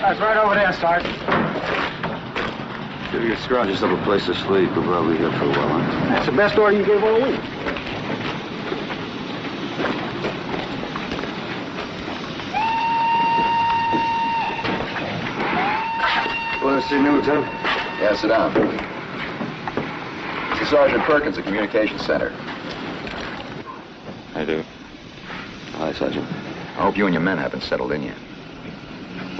That's right over there, Sarge. Give your scroungers up a place to sleep. We'll probably be here for a while, huh? That's the best order you gave all week. Want to see me, Lieutenant? Yeah, sit down. This is Sergeant Perkins, the Communications Center. I do. Hi, Sergeant. I hope you and your men haven't settled in yet.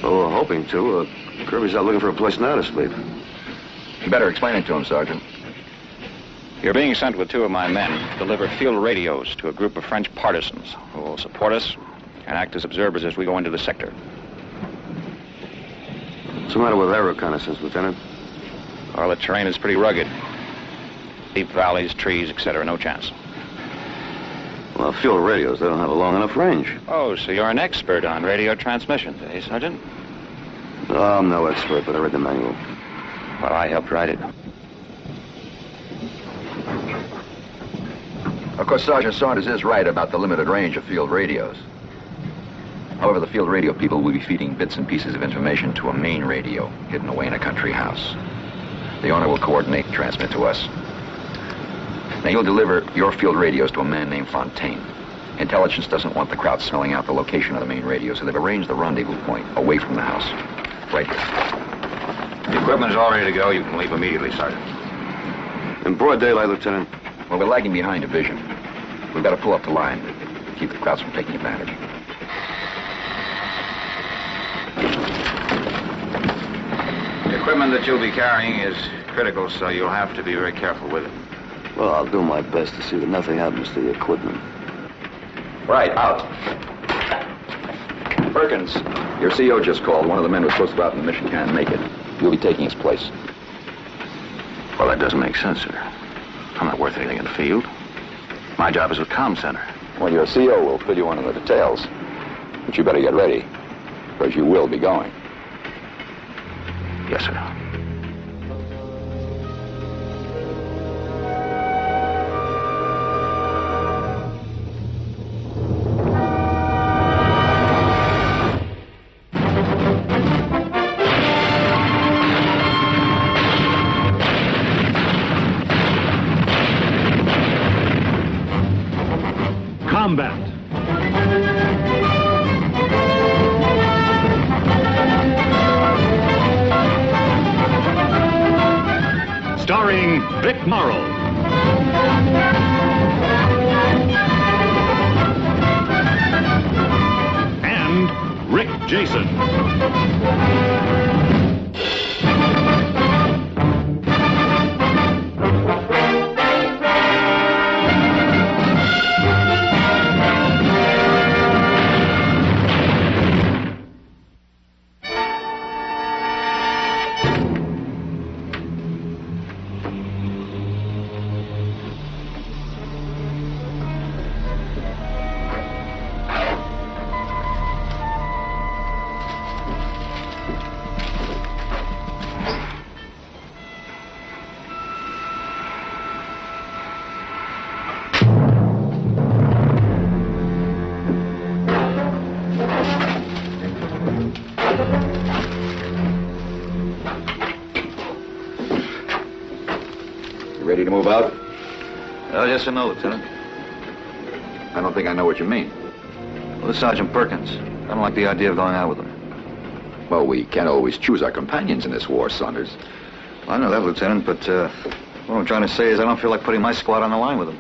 Well, we're hoping to. Kirby's out looking for a place now to sleep. You better explain it to him, Sergeant. You're being sent with two of my men to deliver field radios to a group of French partisans who will support us and act as observers as we go into the sector. What's the matter with air reconnaissance, Lieutenant? Well, the terrain is pretty rugged. Deep valleys, trees, etc. No chance. Well, field radios, they don't have a long enough range. Oh, so you're an expert on radio transmissions, eh, Sergeant? No, I'm no expert, but I read the manual. Well, I helped write it. Of course, Sergeant Saunders is right about the limited range of field radios. However, the field radio people will be feeding bits and pieces of information to a main radio hidden away in a country house. The owner will coordinate and transmit to us. Now, you'll deliver your field radios to a man named Fontaine. Intelligence doesn't want the crowd smelling out the location of the main radio, so they've arranged the rendezvous point away from the house. Right here. The equipment is all ready to go. You can leave immediately, Sergeant. In broad daylight, Lieutenant. Well, we're lagging behind division. We've got to pull up the line to keep the crowds from taking advantage. The equipment that you'll be carrying is critical, so you'll have to be very careful with it. Well, I'll do my best to see that nothing happens to the equipment. Right, out. Perkins, your CO just called. One of the men who was supposed to go out on the mission can't make it. You'll be taking his place. Well, that doesn't make sense, sir. I'm not worth anything in the field. My job is with comm center. Well, your CO will fill you in on the details. But you better get ready, because you will be going. Yes, sir. Combat. Starring Vic Morrow. And Rick Jason. Ready to move out? Oh, yes or no, Lieutenant? I don't think I know what you mean. Well, it's Sergeant Perkins. I don't like the idea of going out with him. Well, we can't always choose our companions in this war, Saunders. Well, I know that, Lieutenant, but what I'm trying to say is I don't feel like putting my squad on the line with him.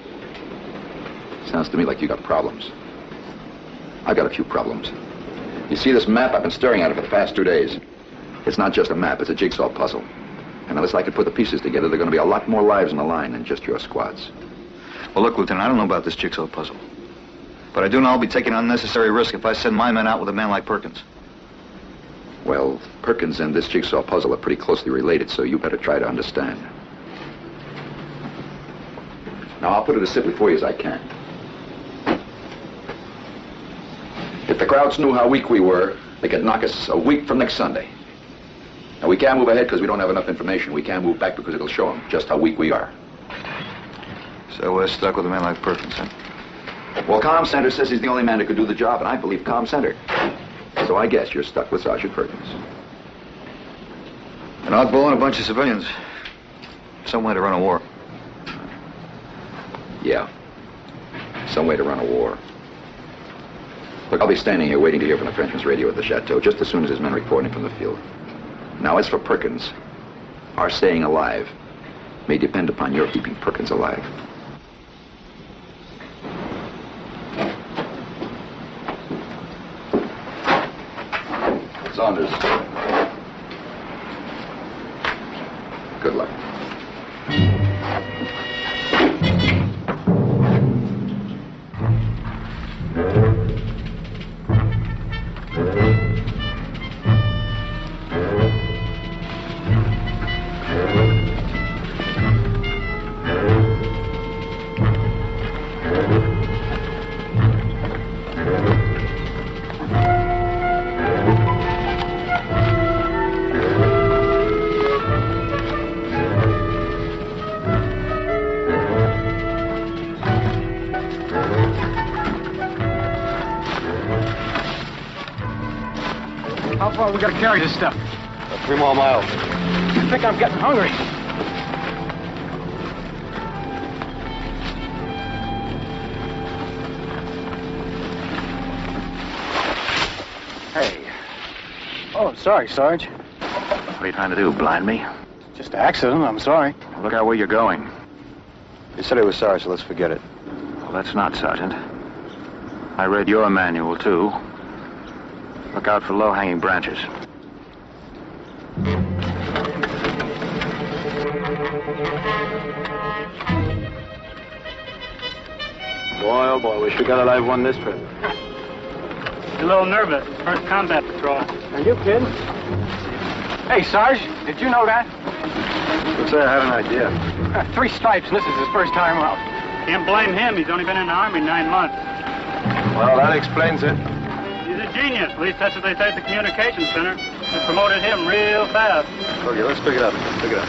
Sounds to me like you got problems. I've got a few problems. You see this map? I've been staring at it for the past 2 days. It's not just a map, it's a jigsaw puzzle. And unless I can put the pieces together, there are going to be a lot more lives on the line than just your squads. Well, look, Lieutenant, I don't know about this jigsaw puzzle. But I do know I'll be taking an unnecessary risk if I send my men out with a man like Perkins. Well, Perkins and this jigsaw puzzle are pretty closely related, so you better try to understand. Now, I'll put it as simply for you as I can. If the crowds knew how weak we were, they could knock us a week from next Sunday. Now, we can't move ahead because we don't have enough information. We can't move back because it'll show them just how weak we are. So we're stuck with a man like Perkins, huh? Well, Comm Center says he's the only man who could do the job, and I believe Comm Center. So I guess you're stuck with Sergeant Perkins. An oddball and a bunch of civilians. Some way to run a war. Yeah. Some way to run a war. Look, I'll be standing here waiting to hear from the Frenchman's radio at the chateau just as soon as his men report in from the field. Now, as for Perkins, our staying alive may depend upon your keeping Perkins alive. Saunders. Good luck. How far we gotta carry this stuff? 3 more miles. I think I'm getting hungry. Hey. Oh, sorry, Sarge. What are you trying to do, blind me? Just an accident, I'm sorry. Look out where you're going. You said he was sorry, so let's forget it. Well, that's not, Sergeant. I read your manual, too. Look out for low-hanging branches. Boy, oh boy, we sure got a live one this trip. A little nervous. First combat patrol. Are you kidding? Hey, Sarge, did you know that? Let's say I had an idea. 3 stripes, and this is his first time out. Can't blame him. He's only been in the Army 9 months. Well, that explains it. He's a genius. At least that's what they say at the communications center. They promoted him real fast. Okay, let's pick it up. Pick it up.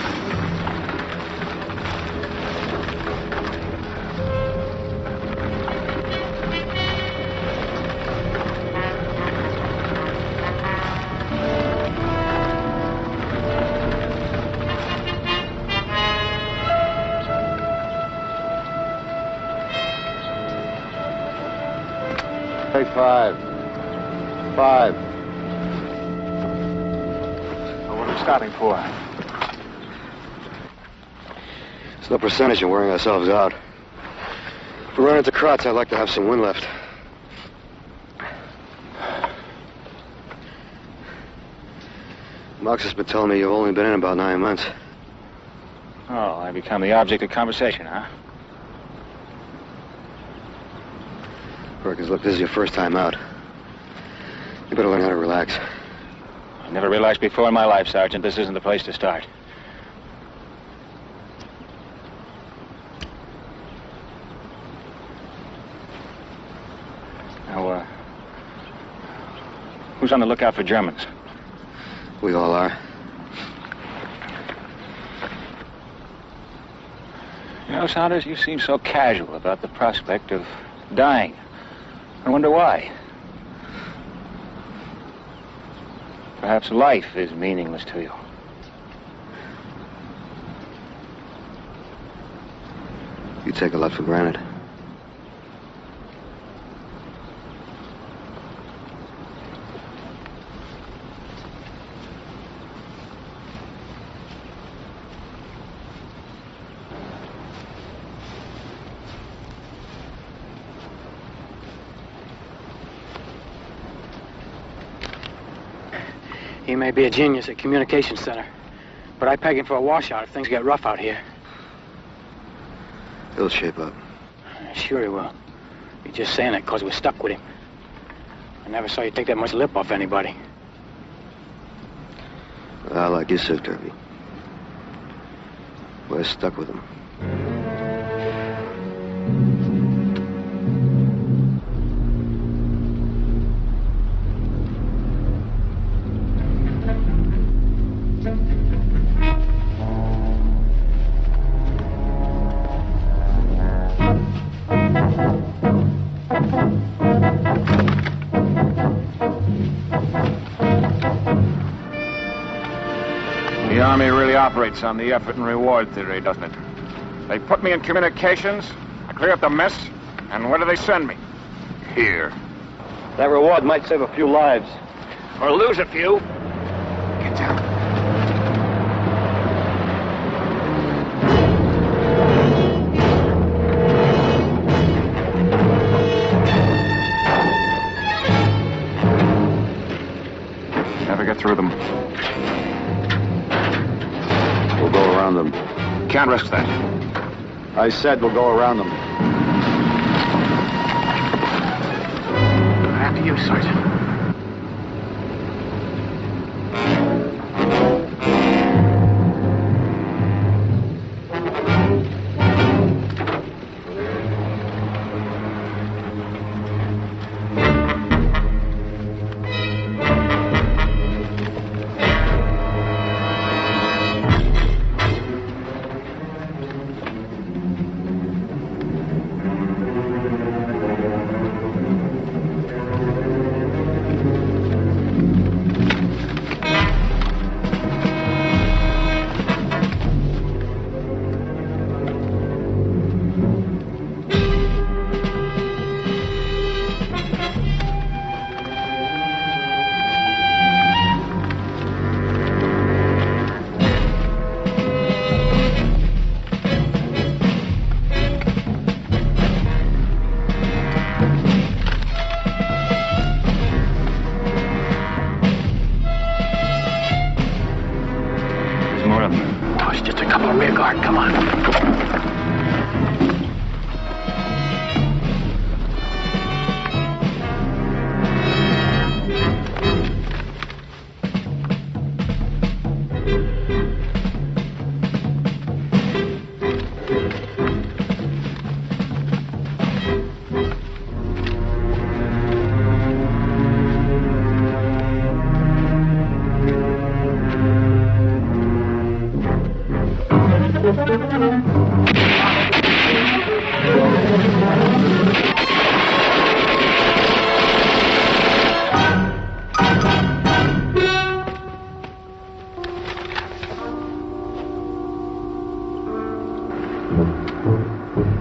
Take 5. 5. What are we stopping for? It's no percentage in wearing ourselves out. If we run into Kratz, I'd like to have some wind left. Mox has been telling me you've only been in about 9 months. Oh, I become the object of conversation, huh? Perkins, look, this is your first time out. You better learn how to relax. I never realized before in my life, Sergeant, this isn't the place to start. Now, who's on the lookout for Germans? We all are. You know, Saunders, you seem so casual about the prospect of dying. I wonder why. Perhaps life is meaningless to you. You take a lot for granted. He may be a genius at communications center, but I peg him for a washout if things get rough out here. He'll shape up. Sure he will. You're just saying it because we're stuck with him. I never saw you take that much lip off anybody. I like you, Siv Derby. We're stuck with him. Army really operates on the effort and reward theory, doesn't it? They put me in communications, I clear up the mess, and where do they send me? Here. That reward might save a few lives. Or lose a few. Get down. Never get through them. We'll go around them. Can't risk that. I said we'll go around them. After you, Sergeant.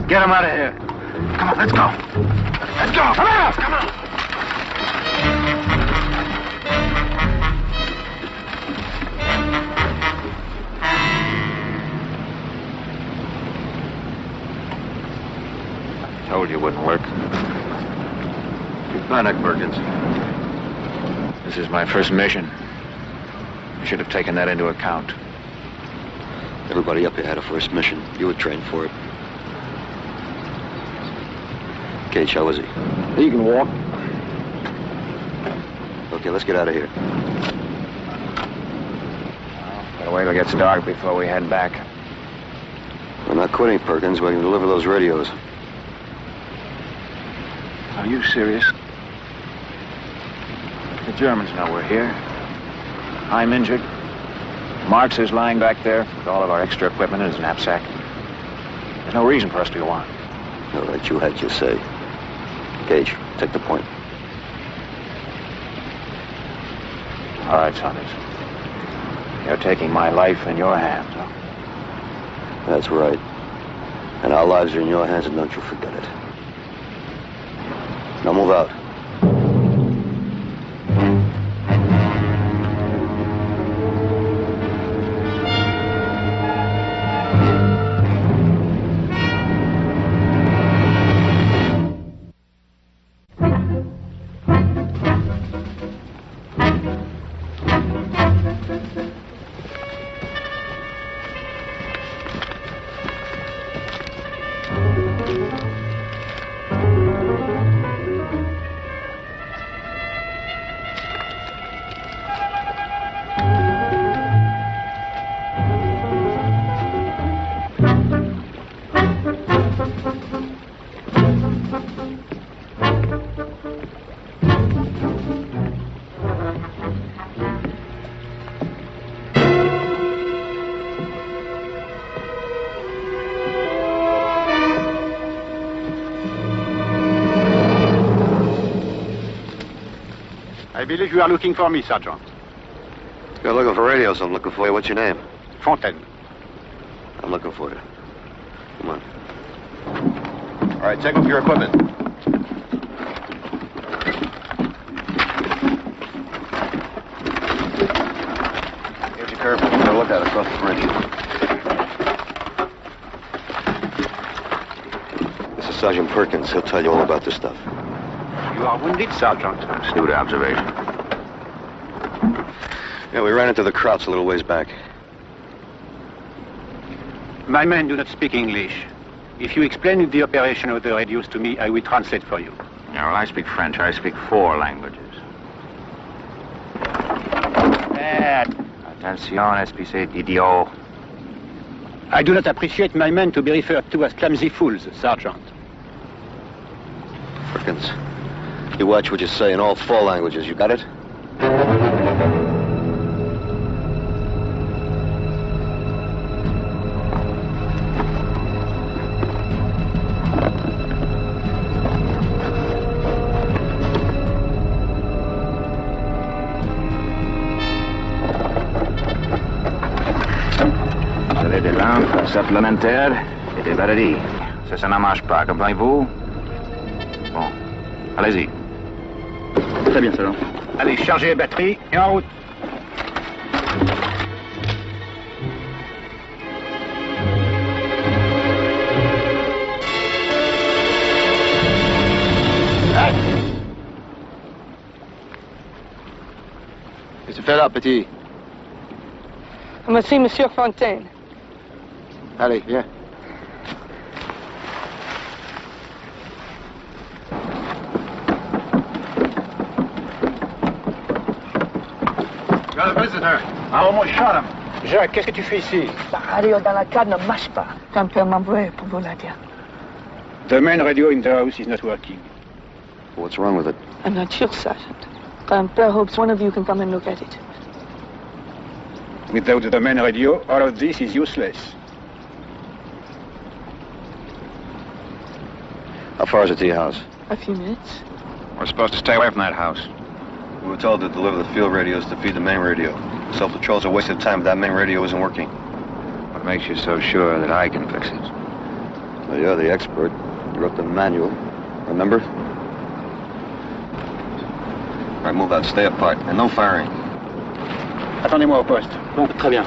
Get him out of here. Come on, let's go. Let's go. Come on, come on. Told you it wouldn't work. Keep panic, Perkins. This is my first mission. You should have taken that into account. Everybody up here had a first mission. You were trained for it. Cage, how is he? He can walk. Okay, let's get out of here. Gotta wait till it gets dark before we head back. We're not quitting, Perkins. We're going to deliver those radios. Are you serious? The Germans know we're here. I'm injured. Marx is lying back there with all of our extra equipment in his knapsack. There's no reason for us to go on. All right, you had your say. Gage, take the point. All right, Saunders. You're taking my life in your hands, huh? That's right. And our lives are in your hands, and don't you forget it. Now move out. I believe you are looking for me, Sergeant. You're looking for radios. I'm looking for you. What's your name? Fontaine. I'm looking for you. Come on. All right, take off your equipment. Here's your curve. Take a look at it across the bridge. This is Sergeant Perkins. He'll tell you all about this stuff. You are wounded, Sergeant. Astute observation. Yeah, we ran into the Krauts a little ways back. My men do not speak English. If you explain the operation of the radios to me, I will translate for you. Yeah, well, I speak French. I speak 4 languages. Bad. Attention, espèce d'idiot. I do not appreciate my men to be referred to as clumsy fools, Sergeant. Perkins, you watch what you say in all 4 languages. You got it? Vous avez des lampes supplémentaires et des batteries. Ça ne marche pas, comprenez-vous? Bon, allez-y. Très bien, Sergeant. Allez, chargez les batteries et en route. Qu'est-ce que tu fais là, petit? Voici Monsieur Fontaine. Allez, viens. Got a visitor. I almost shot him. Jacques, qu'est-ce que tu fais ici? La radio dans la cave ne marche pas. Grand-père m'a envoyé pour vous la dire. The main radio in the house is not working. What's wrong with it? I'm not sure, Sergeant. Grand-père hopes one of you can come and look at it. Without the main radio, all of this is useless. How far is it to your house? A few minutes. We're supposed to stay away from that house. We were told to deliver the field radios to feed the main radio. Self-patrol's a waste of time if that main radio isn't working. What makes you so sure that I can fix it? Well, you're the expert. You wrote the manual. Remember? All right, move out. Stay apart. And no firing. Attendez-moi au poste. Bon, très bien.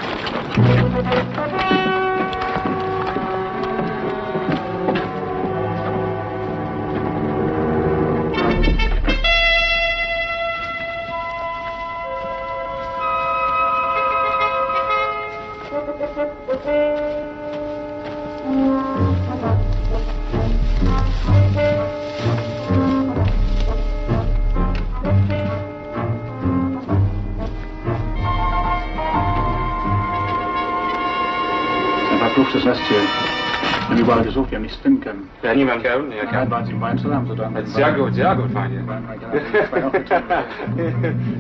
Das lässt hier. Wir haben überall gesucht, wir haben nichts finden können. Ja, niemand gefunden. Ja, Kein waren sie im Wein zusammen. sehr gut, Fanny.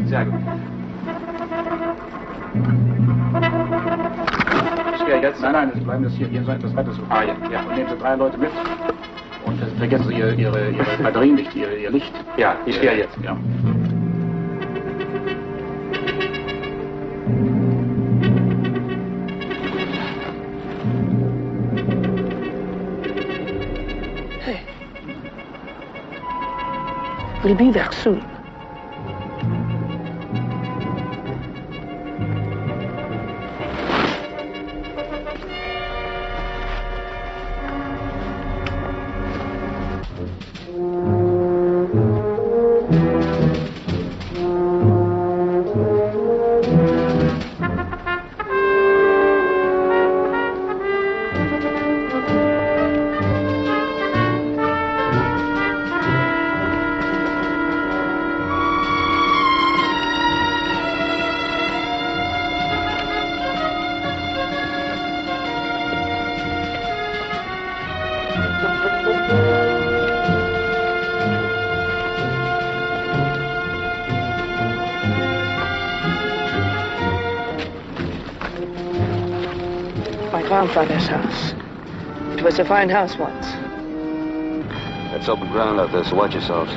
Sehr gut. Ich gehe jetzt. Nein, Sie bleiben das hier. Gehen Sie etwas weiter so. Ah, ja. Und nehmen Sie 3 Leute mit. Und vergessen Sie Ihre Batterien nicht, Ihr Licht. Ja, ich gehe jetzt. Ja. We'll be there soon. My grandfather's house. It was a fine house once. It's open ground out there, so watch yourselves.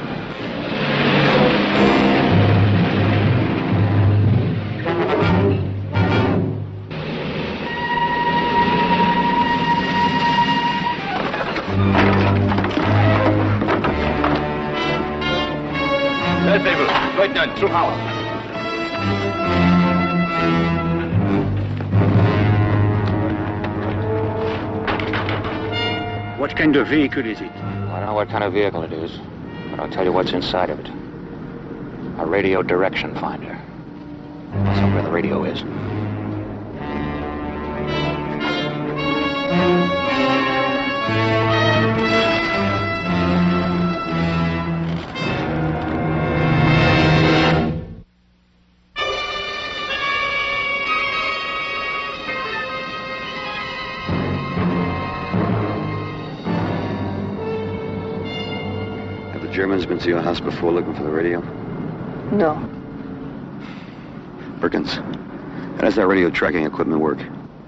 zu Hause. What kind of vehicle is it? I don't know what kind of vehicle it is, but I'll tell you what's inside of it. A radio direction finder. That's not where the radio is. Have the Germans been to your house before looking for the radio? No. Perkins, how does that radio tracking equipment work?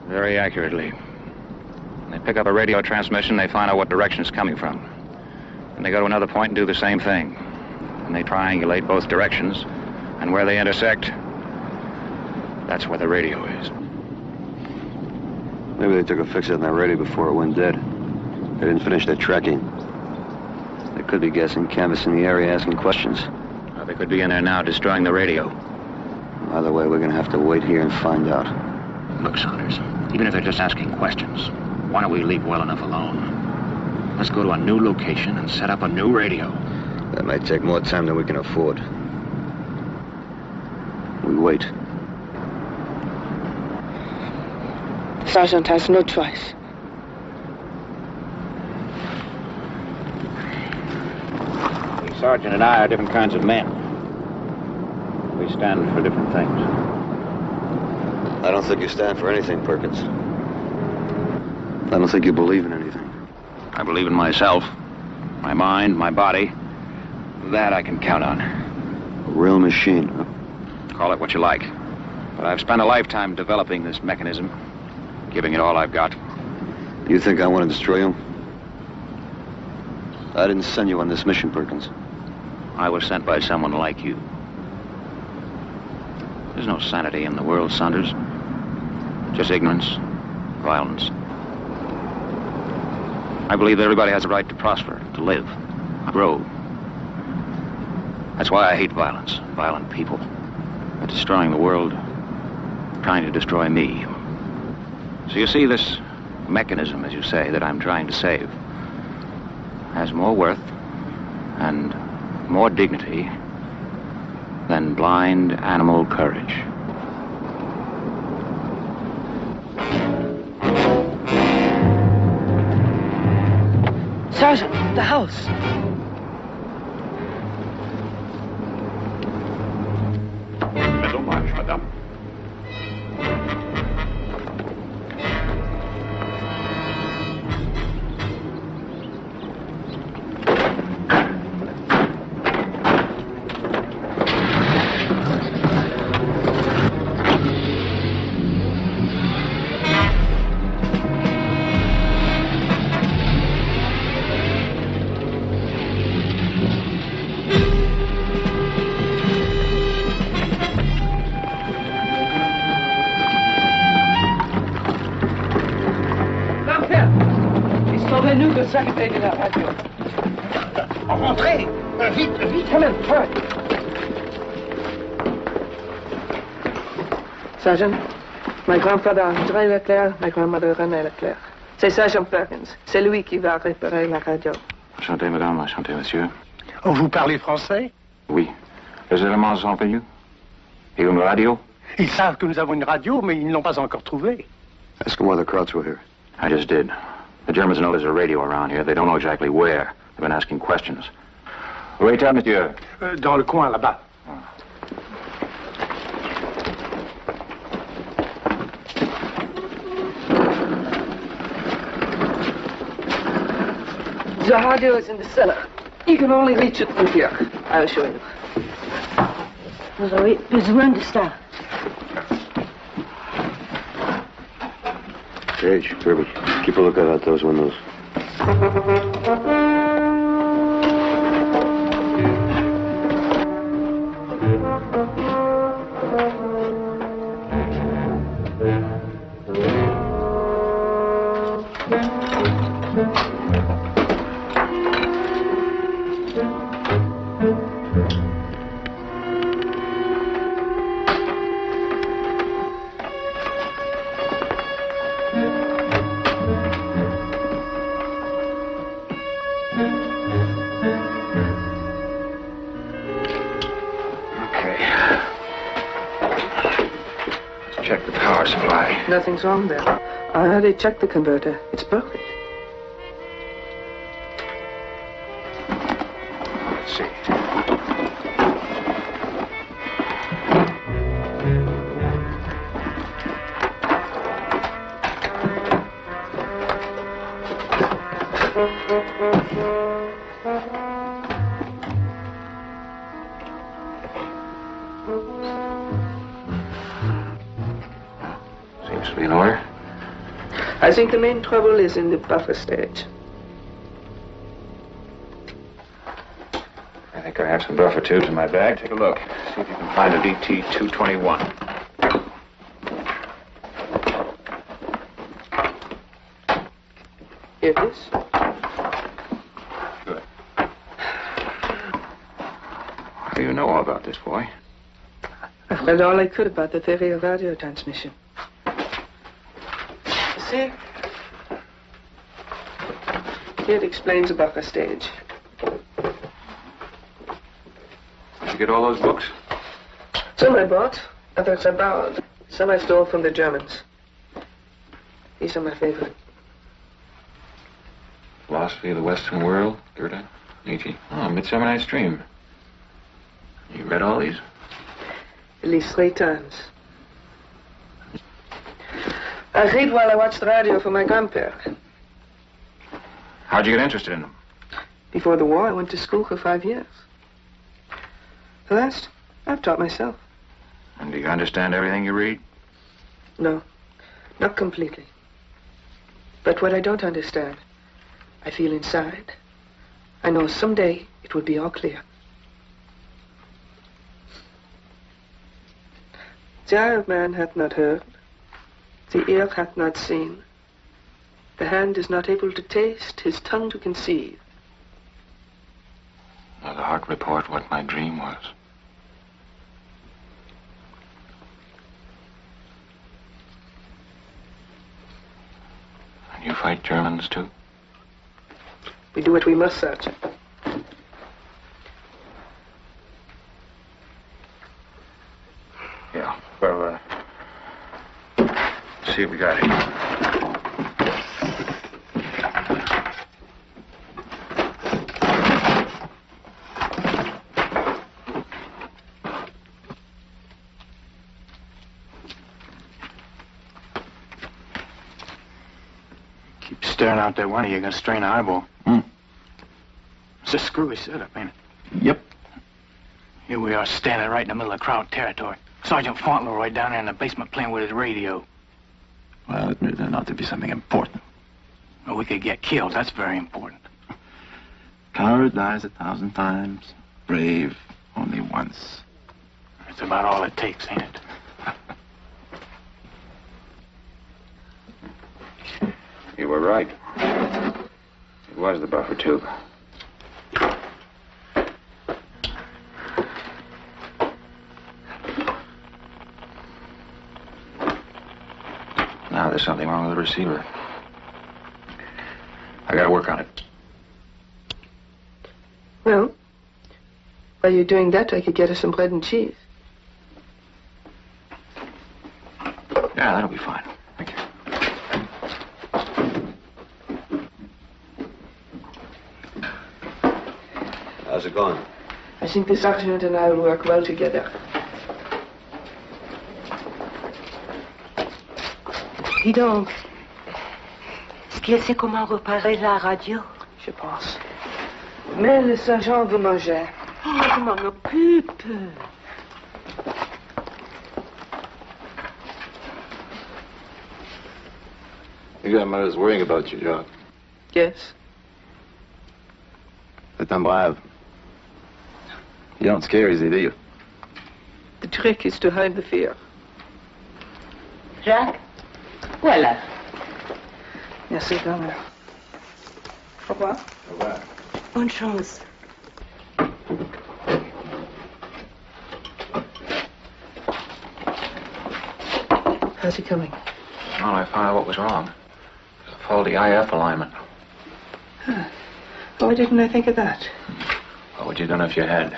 Very accurately. When they pick up a radio transmission, they find out what direction it's coming from. And they go to another point and do the same thing. And they triangulate both directions, and where they intersect, that's where the radio is. Maybe they took a fix on that radio before it went dead. They didn't finish their tracking. They could be guessing, canvassing the area, asking questions. Well, they could be in there now destroying the radio. Either way, we're gonna have to wait here and find out. Look, Saunders, even if they're just asking questions, why don't we leave well enough alone? Let's go to a new location and set up a new radio. That might take more time than we can afford. We wait. Sergeant has no choice. The sergeant and I are different kinds of men. We stand for different things. I don't think you stand for anything, Perkins. I don't think you believe in anything. I believe in myself, my mind, my body. That I can count on. A real machine, huh? Call it what you like. But I've spent a lifetime developing this mechanism, giving it all I've got. You think I want to destroy you? I didn't send you on this mission, Perkins. I was sent by someone like you. There's no sanity in the world, Saunders. Just ignorance, violence. I believe that everybody has a right to prosper, to live, grow. That's why I hate violence, violent people. They're destroying the world, trying to destroy me. So you see, this mechanism, as you say, that I'm trying to save, has more worth and more dignity than blind animal courage. Sergeant, the house. Mais dommage, madame. Sauvez-nous de s'occuper de la radio. Rentrez! Vite, vite! Come in, hurry. Sergeant, my grandfather André Leclerc, my grandmother René Leclerc. C'est Sergeant Perkins. C'est lui qui va réparer la radio. Enchanté, madame. Enchanté, monsieur. Oh, vous parlez français? Oui. Les éléments sont venus. Et une radio? Ils savent que nous avons une radio, mais ils ne l'ont pas encore trouvée. Ask them why the Krauts were here. I just did. The Germans know there's a radio around here. They don't know exactly where. They've been asking questions. Où est-elle, monsieur? Dans le coin, là-bas. The radio is in the cellar. You can only reach it from here. I'll show you. Vous avez besoin de ça. Gage, Kirby, keep a lookout out those windows. check the power supply. Nothing's wrong there. I already checked the converter. It's perfect. Let's see. Seems to be in order. I think the main trouble is in the buffer stage. I think I have some buffer tubes in my bag. Take a look. See if you can find a DT-221. Here it is. Good. How do you know all about this, boy? I've read all I could about the theory of radio transmission. See? Here it explains the buffer stage. Did you get all those books? Some I bought, others I borrowed. Some I stole from the Germans. These are my favorite. Philosophy of the Western World, Goethe, Nietzsche. Oh, Midsummer Night's Dream. You read all these? At least 3 times. I read while I watch the radio for my grandpa. How'd you get interested in them? Before the war, I went to school for 5 years. The rest, I've taught myself. And do you understand everything you read? No, not completely. But what I don't understand, I feel inside. I know someday it will be all clear. The eye of man hath not heard, the ear hath not seen, the hand is not able to taste, his tongue to conceive. Nor the heart report what my dream was. And you fight Germans, too? We do what we must, Sergeant. Yeah. Well, see what we got here. Keep staring out that window, you're gonna strain an eyeball. It's a screwy setup, ain't it? Yep. Here we are standing right in the middle of crowd territory. Sergeant Fauntleroy down there in the basement playing with his radio. Well, it turned out to be something important. Well, we could get killed. That's very important. Coward dies 1,000 times. Brave only once. That's about all it takes, ain't it? You were right. It was the buffer tube. Now there's something wrong with the receiver. I gotta work on it. Well, while you're doing that, I could get us some bread and cheese. Yeah, that'll be fine. Thank you. How's it going? I think the sergeant and I will work well together. Dis donc, est-ce qu'il sait comment réparer la radio? Je pense. Mais le sergent veut manger. Oh, je m'en occupe. You got mothers worrying about you, Jacques. Yes. C'est un brave. You don't scare easy, do you? The trick is to hide the fear. Jacques, voilà. Merci, grand-mère. Au revoir. Au revoir. Bonne chance. How's he coming? Well, I found out what was wrong. It was a faulty IF alignment. Huh. Why didn't I think of that? What would you done if you had?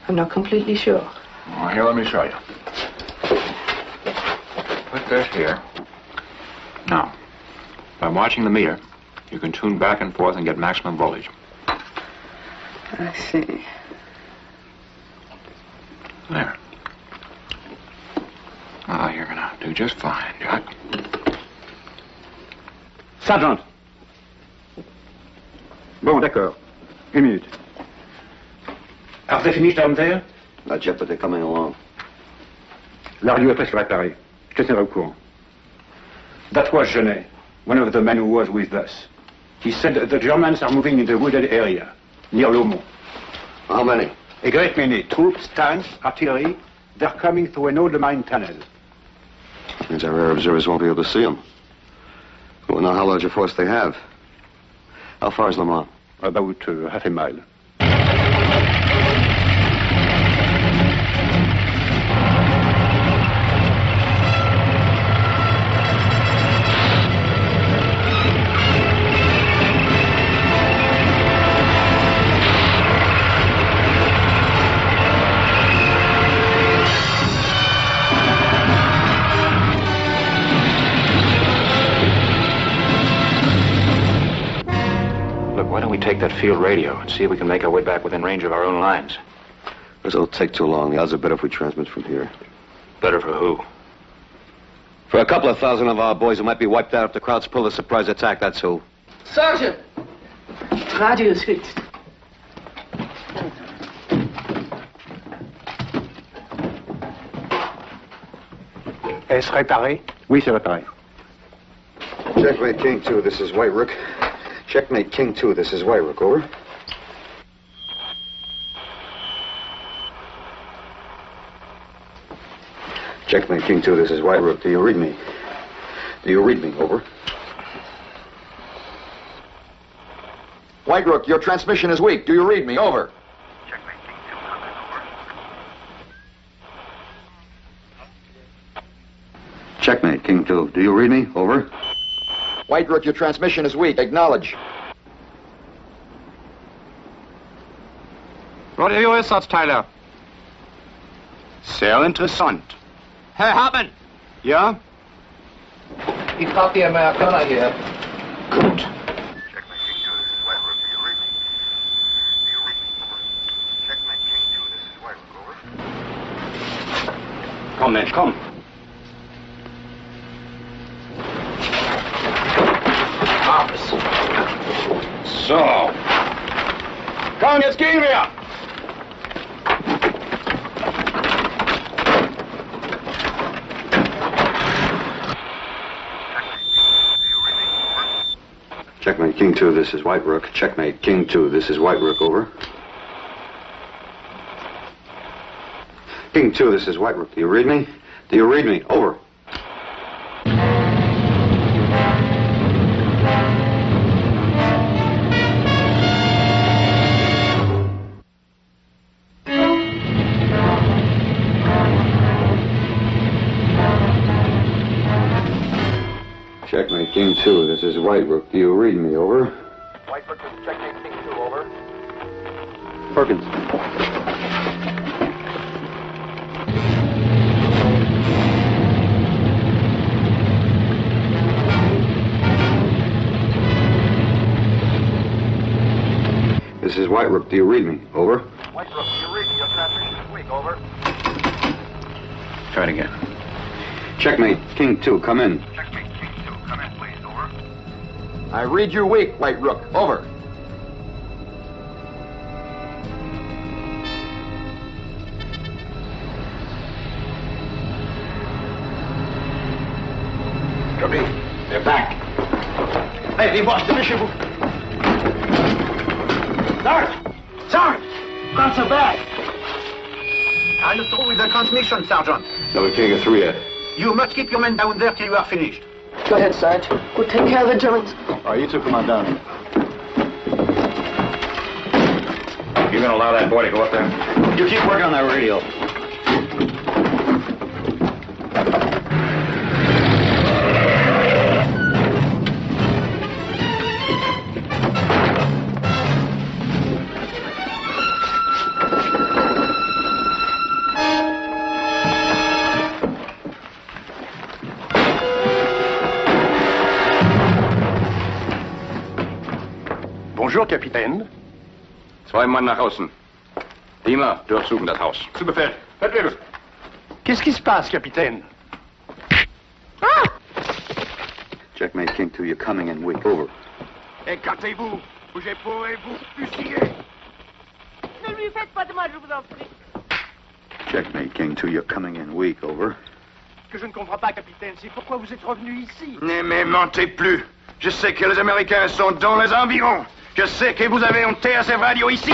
I'm not completely sure. Well, here, let me show you. put this here. Now, by watching the meter, you can tune back and forth and get maximum voltage. I see. There. Ah, you're gonna do just fine, Jack. Sergeant. Bon, d'accord. Une minute. Are they finished down there? Not yet, but they're coming along. La radio est presque réparée. Je te tiendrai au courant. That was Genet, one of the men who was with us. He said that the Germans are moving in the wooded area, near Lomont. How many? A great many. Troops, tanks, artillery. They're coming through an old mine tunnel. Means our air observers won't be able to see them. We won't know how large a force they have. How far is Le Mans? About half a mile. Why don't we take that field radio and see if we can make our way back within range of our own lines? Because it'll take too long. The odds are better if we transmit from here. Better for who? For a couple of thousand of our boys who might be wiped out if the Krauts pull a surprise attack, that's who. Sergeant! Radio is fixed. Est-ce réparé? Oui, c'est réparé. Checkmate King 2, this is White Rook. Checkmate King 2, this is White Rook, over. Checkmate King 2, this is White Rook. Do you read me? Do you read me, over? White Rook, your transmission is weak. Do you read me? Over. Checkmate King 2, do you read me? Over. White Rook, your transmission is weak. Acknowledge. Radio ist das, Tyler? Sehr interessant. Herr Hartmann! Ja? Ich brauche die Amerikaner hier. Gut. Komm, Mensch, komm. So. Komm, jetzt gehen wir. Checkmate King 2, this is White Rook. Checkmate King 2, this is White Rook, over. King 2, this is White Rook. Do you read me? Do you read me? Over. Checkmate King 2, this is White Rook. Do you read me? Over. White Rook, this is Checkmate King 2. Over. Perkins. This is White Rook. Do you read me? Over. White Rook, do you read me? Your transmission is weak. Over. Try it again. Checkmate King 2, come in. Checkmate King 2. Come in, please. Over. I read you weak, White Rook. Over. Copy. They're back. Hey, les boss, dépêchez-vous. Sarge! Sarge! Guns are back. I'm through with the transmission, Sergeant. No, we can't get through yet. You must keep your men down there till you are finished. Go ahead, Sarge. We'll take care of the Germans. All right, you two come on down. You gonna allow that boy to go up there? You keep working on that radio. Bonjour, capitaine. Zwei Mann nach außen. Diener, durchsuchen das Haus. Zu Befehl. Fettwebel. Qu'est-ce qui se passe, capitaine? Checkmate King 2, you're coming in weak. Over. Écartez-vous, ou je pourrai vous fusiller. Ne lui faites pas de mal, je vous en prie. Checkmate King 2, you're coming in weak. Over. Ce que je ne comprends pas, capitaine, c'est pourquoi vous êtes revenu ici. Ne me mentez plus. Je sais que les Américains sont dans les environs. Je sais que vous avez honté à ces radios ici.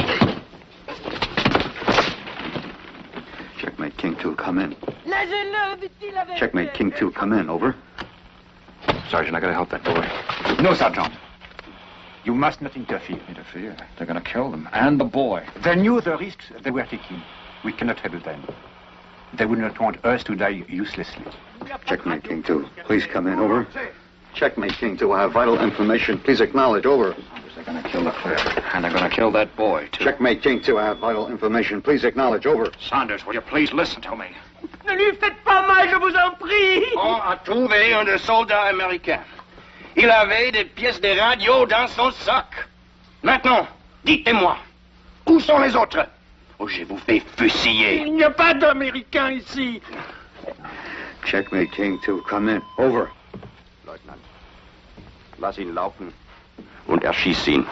Checkmate King 2, come in. Lâchez-le, dit-il avec... Checkmate King 2, come in. Over. Sergeant, I gotta help that boy. No, Sergeant. You must not interfere. Interfere? They're gonna kill them. And the boy. They knew the risks they were taking. We cannot help them. They would not want us to die uselessly. Checkmate King 2, please come in. Over. Checkmate King 2, I have vital information. Please acknowledge. Over. They're gonna kill the clerk. And they're gonna kill that boy, too. Checkmate King 2, I have vital information. Please acknowledge. Over. Saunders, will you please listen to me? Ne lui faites pas mal, je vous en prie. On a trouvé un des soldats américains. Il avait des pièces de radio dans son sac. Maintenant, dites-moi, où sont les autres? Ou je vous fais fusiller. Il n'y a pas d'Américains ici. Checkmate King 2, come in. Over. Leutnant, lass ihn laufen und erschieß ihn.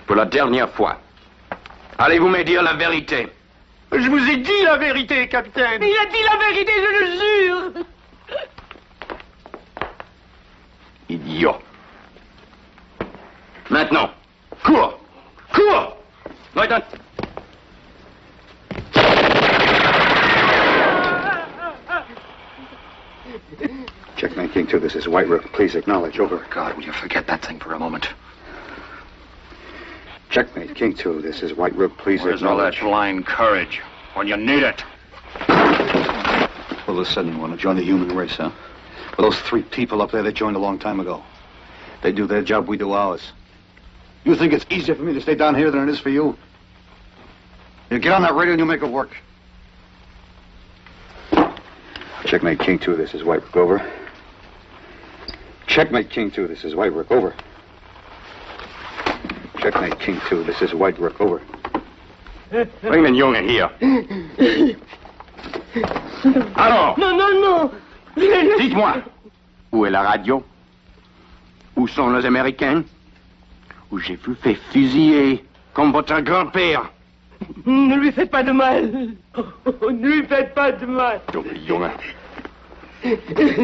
Pour la dernière fois, allez-vous me dire la vérité? Je vous ai dit la vérité, capitaine. Il a dit la vérité, je le jure. Idiot. Maintenant, cours! Cours! Leutnant! Checkmate King 2, this is White Rook. Please acknowledge. Over. God, will you forget that thing for a moment? Checkmate King 2, this is White Rook. Please Where's all that acknowledge. blind courage when you need it? All of a sudden, you want to join the human race, huh? Well, those 3 people up there, they joined a long time ago. They do their job, we do ours. You think it's easier for me to stay down here than it is for you? You get on that radio and you make it work. Checkmate King 2, this is White Rook. Over. Checkmate King 2, this is White Rook. Over. Checkmate King 2, this is White Rook. Over. Bring den Jungen hier. Alors, Non, non, non. dites-moi, où est la radio? Où sont les Américains? Où j'ai vu fait fusiller, comme votre grand-père. Ne lui faites pas de mal. Oh, ne lui faites pas de mal. Dummer Junge.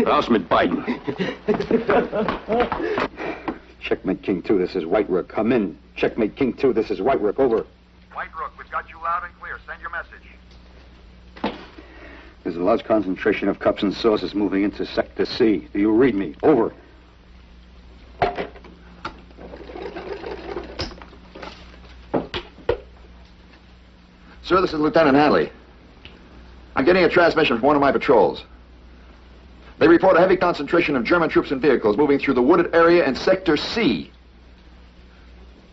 Raus mit beiden. Checkmate King 2, this is White Rook. Come in. Checkmate King 2, this is White Rook. Over. White Rook, we've got you loud and clear. Send your message. There's a large concentration of cups and saucers moving into Sector C. Do you read me? Over. Sir, this is Lieutenant Hadley. I'm getting a transmission from one of my patrols. They report a heavy concentration of German troops and vehicles moving through the wooded area in Sector C.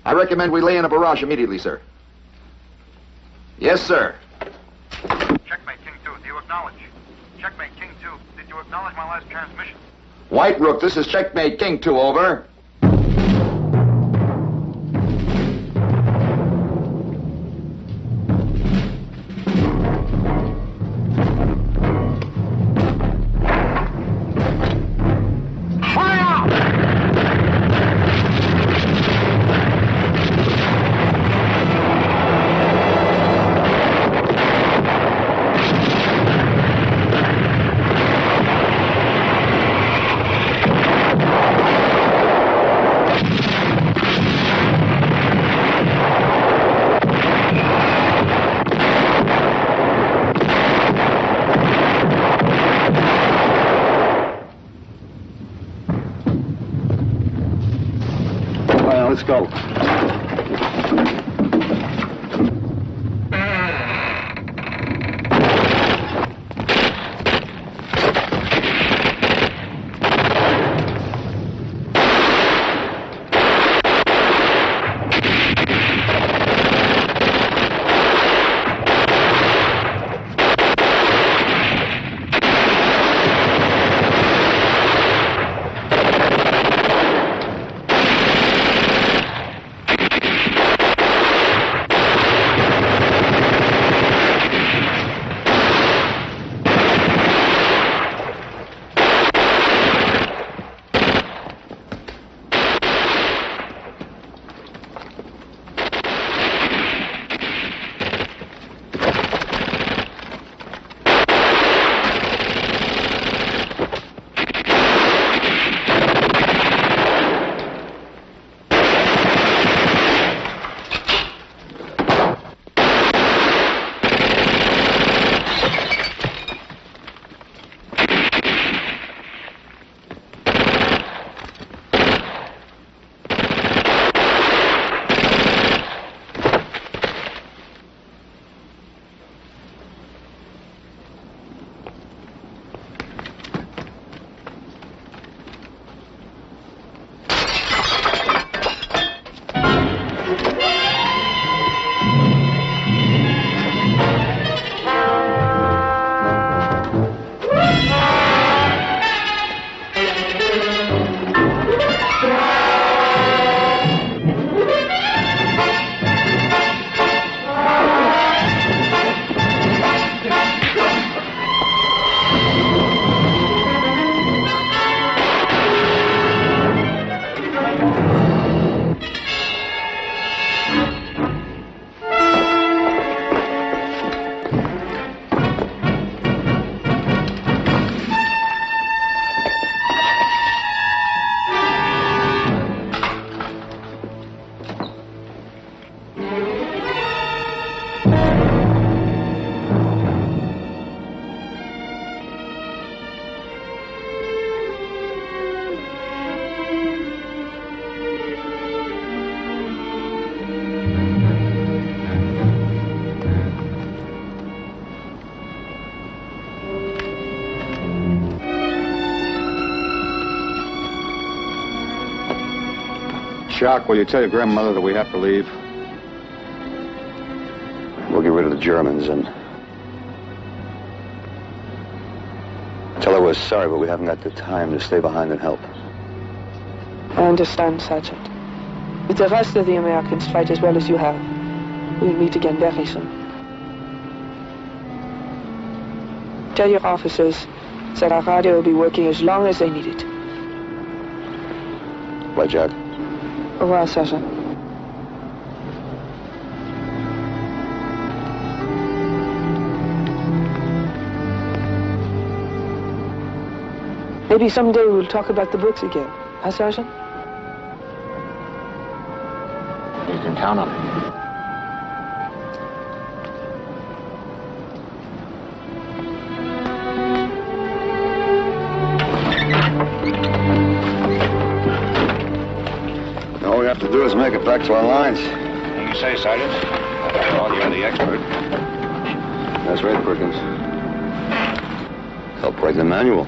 I recommend we lay in a barrage immediately, sir. Yes, sir. Checkmate King 2, do you acknowledge? Checkmate King 2, did you acknowledge my last transmission? White Rook, this is Checkmate King 2, over. Let's go. Chuck, will you tell your grandmother that we have to leave? We'll get rid of the Germans and tell her we're sorry, but we haven't got the time to stay behind and help. I understand, Sergeant. If the rest of the Americans fight as well as you have, we'll meet again very soon. Tell your officers that our radio will be working as long as they need it. Bye, Jack. Au revoir, Sergeant. Maybe someday we'll talk about the books again. Huh, Sergeant? You can count on it. All we have to do is make it back to our lines. You say, Sergeant? After all, you're the expert. That's right, Perkins. Help write the manual.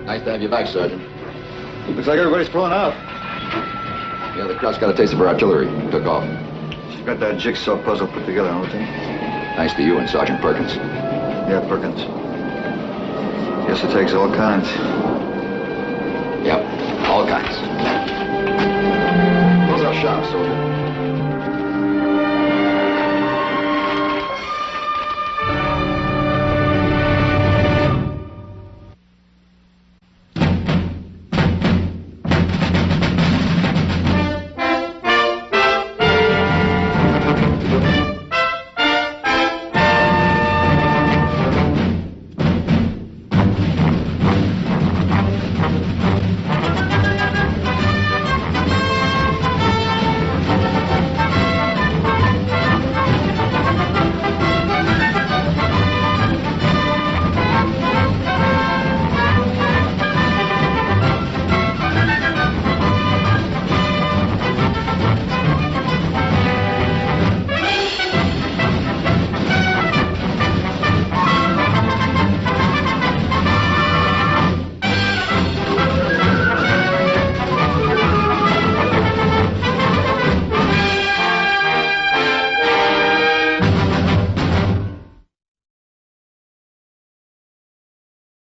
Nice to have you back, Sergeant. Looks like everybody's pulling out. Yeah, the crowd's got a taste of our artillery. Took off. She's got that jigsaw puzzle put together, don't they? Thanks to you and Sergeant Perkins. Yeah, Perkins. Guess it takes all kinds. Yep, all kinds. Close our shop, soldier.